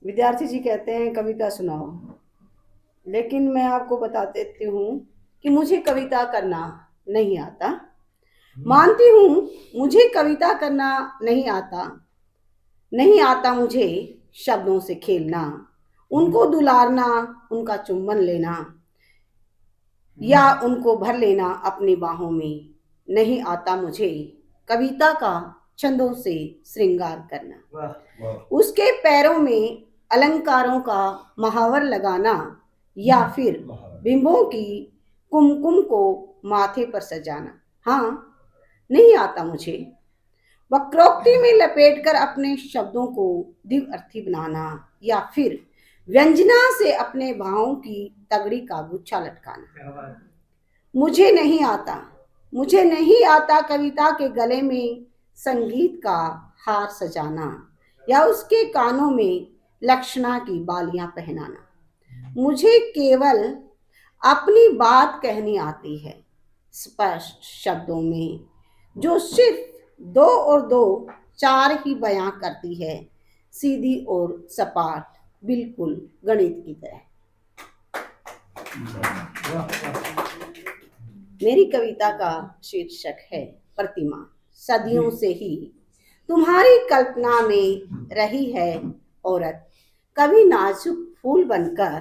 विद्यार्थी जी कहते हैं कविता सुनाओ, लेकिन मैं आपको बता देती हूँ कि मुझे कविता करना नहीं आता। मानती हूँ मुझे कविता करना नहीं आता। नहीं आता मुझे शब्दों से खेलना, उनको दुलारना, उनका चुम्बन लेना या उनको भर लेना अपनी बाहों में। नहीं आता मुझे कविता का छंदों से श्रृंगार करना, उसके पैरों में अलंकारों का महावर लगाना या फिर बिंबों की कुमकुम को माथे पर सजाना। हाँ, नहीं आता मुझे वक्रोक्ति में लपेटकर अपने शब्दों को दिव्य अर्थी बनाना या फिर व्यंजना से अपने भावों की तगड़ी का गुच्छा लटकाना। मुझे नहीं आता कविता के गले में संगीत का हार सजाना या उसके कानों में लक्षणा की बालियां पहनाना। मुझे केवल अपनी बात कहनी आती है, स्पष्ट शब्दों में, जो सिर्फ 2 और 2 4 ही बयां करती है, सीधी और सपाट, बिल्कुल गणित की तरह। मेरी कविता का शीर्षक है प्रतिमा। सदियों से ही तुम्हारी कल्पना में रही है औरत, कभी नाजुक फूल बनकर।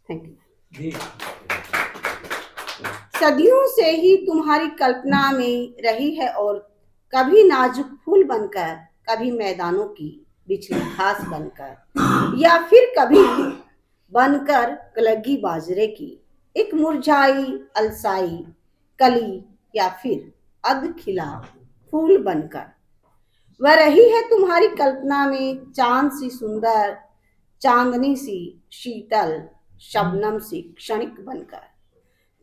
Thank you. सदियों से ही तुम्हारी कल्पना में रही है और कभी नाजुक फूल बनकर, कभी मैदानों की बिछली घास बनकर या फिर कभी बनकर लगी बाजरे की एक मुरझाई अलसाई कली या फिर अध खिला फूल बनकर। वह रही है तुम्हारी कल्पना में चांद सी सुंदर, चांदनी सी शीतल, शबनम सी क्षणिक बनकर,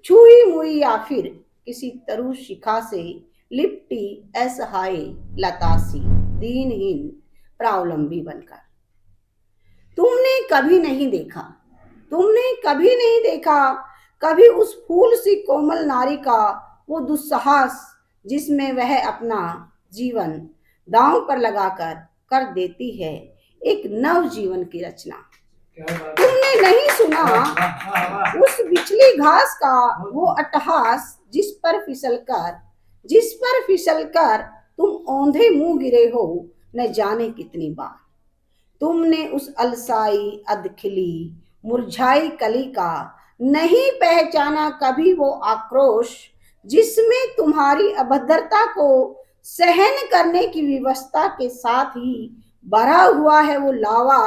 छुई मुई या फिर किसी तरु शिखा से लिपटी असहाय लतासी दीनहीन प्रावलंबी बनकर। तुमने कभी नहीं देखा कभी उस फूल सी कोमल नारी का वो दुस्साहस जिसमें वह अपना जीवन दांव पर लगाकर कर देती है एक नव जीवन की रचना। तुमने नहीं सुना उस बिछली घास का वो अट्टहास जिस पर फिसलकर तुम औंधे मुंह गिरे हो न जाने कितनी बार। तुमने उस अलसाई अधखिली मुरझाई कली का नहीं पहचाना कभी वो आक्रोश जिसमें तुम्हारी अभद्रता को सहन करने की विवशता के साथ ही भरा हुआ है वो लावा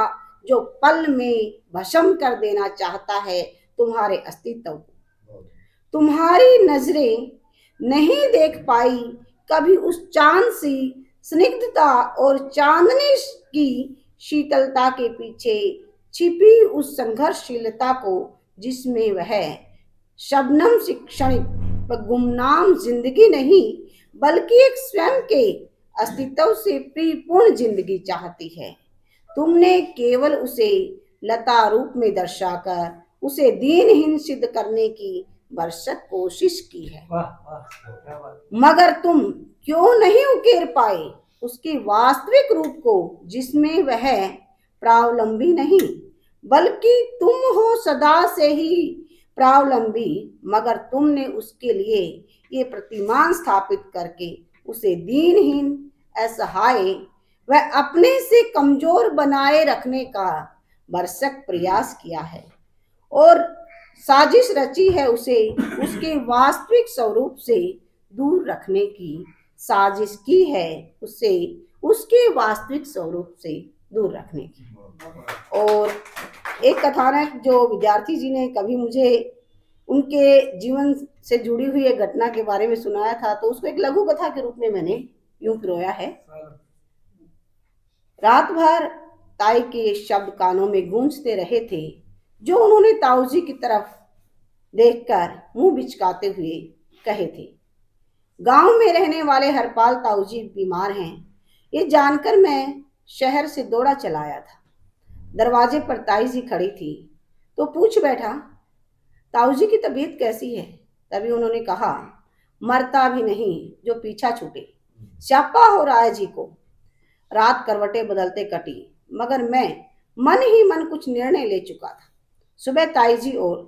जो पल में भस्म कर देना चाहता है तुम्हारे अस्तित्व को। तुम्हारी नजरें नहीं देख पाई कभी उस चांद सी स्निग्धता और चांदनी की शीतलता के पीछे छिपी उस संघर्षशीलता को जिसमें वह शबनम सी क्षणिक व गुमनाम जिंदगी नहीं बल्कि एक स्वयं के अस्तित्व से परिपूर्ण जिंदगी चाहती है। तुमने केवल उसे लता रूप में दर्शाकर उसे दीनहीन सिद्ध करने की भरसक कोशिश की है। मगर तुम क्यों नहीं उकेर पाए उसके वास्तविक रूप को जिसमें वह प्रावलंबी नहीं बल्कि तुम हो सदा से ही प्रावलंबी। मगर तुमने उसके लिए ये प्रतिमान स्थापित करके उसे दीनहीन असहाय व अपने से कमजोर बनाए रखने का भरसक प्रयास किया है और साजिश रची है उसे उसके वास्तविक स्वरूप से दूर रखने की साजिश की है उसे उसके वास्तविक स्वरूप से दूर रखने की। और एक कथानक जो विद्यार्थी जी ने कभी मुझे उनके जीवन से जुड़ी हुई एक घटना के बारे में सुनाया था, तो उसको एक लघु कथा के रूप में मैंने यूं पिरोया है। रात भर ताई के शब्द कानों में गूंजते रहे थे जो उन्होंने ताऊजी की तरफ देखकर मुंह बिचकाते हुए कहे थे। गांव में रहने वाले हरपाल ताऊजी बीमार हैं, ये जानकर मैं शहर से दौड़ा चला आया था। दरवाजे पर ताई जी खड़ी थी तो पूछ बैठा, ताऊजी की तबीयत कैसी है? तभी उन्होंने कहा, मरता भी नहीं जो पीछा छूटे, स्यापा हो रहा है जी को। रात करवटें बदलते कटी मगर मैं मन ही मन कुछ निर्णय ले चुका था। सुबह ताई जी और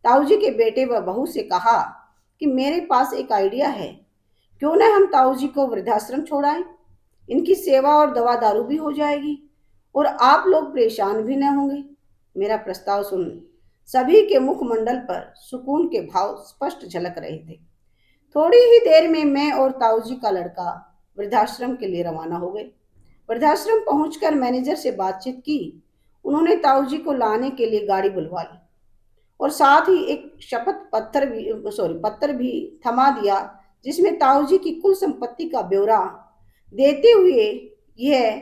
ताऊ जी के बेटे व बहू से कहा कि मेरे पास एक आइडिया है, क्यों न हम ताऊ जी को वृद्धाश्रम छोड़ाएं। इनकी सेवा और दवा दारू भी हो जाएगी और आप लोग परेशान भी न होंगे। मेरा प्रस्ताव सुन सभी के मुखमंडल पर सुकून के भाव स्पष्ट झलक रहे थे। थोड़ी ही देर में मैं और ताऊ जी का लड़का वृद्धाश्रम के लिए रवाना हो गए। वृद्धाश्रम पहुंचकर मैनेजर से बातचीत की। उन्होंने ताऊ जी को लाने के लिए गाड़ी बुलवा ली और साथ ही एक पत्र भी थमा दिया, जिसमें ताऊ जी की कुल संपत्ति का ब्यौरा देते हुए यह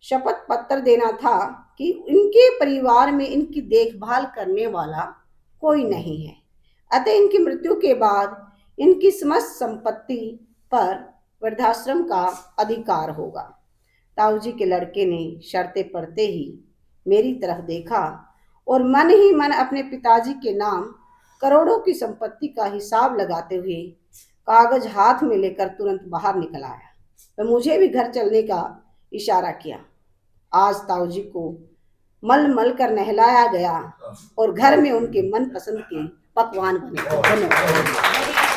शपथ पत्र देना था कि इनके परिवार में इनकी देखभाल करने वाला कोई नहीं है, अतः इनकी मृत्यु के बाद इनकी समस्त संपत्ति पर वृद्धाश्रम का अधिकार होगा। ताऊ जी के लड़के ने शर्तें पढ़ते ही मेरी तरफ देखा और मन ही मन अपने पिताजी के नाम करोड़ों की संपत्ति का हिसाब लगाते हुए कागज हाथ में लेकर तुरंत बाहर निकल आया। तो मुझे भी घर चलने का इशारा किया। आज ताऊ जी को मल मल कर नहलाया गया और घर में उनके मनपसंद के पकवान बने। धन्यवाद।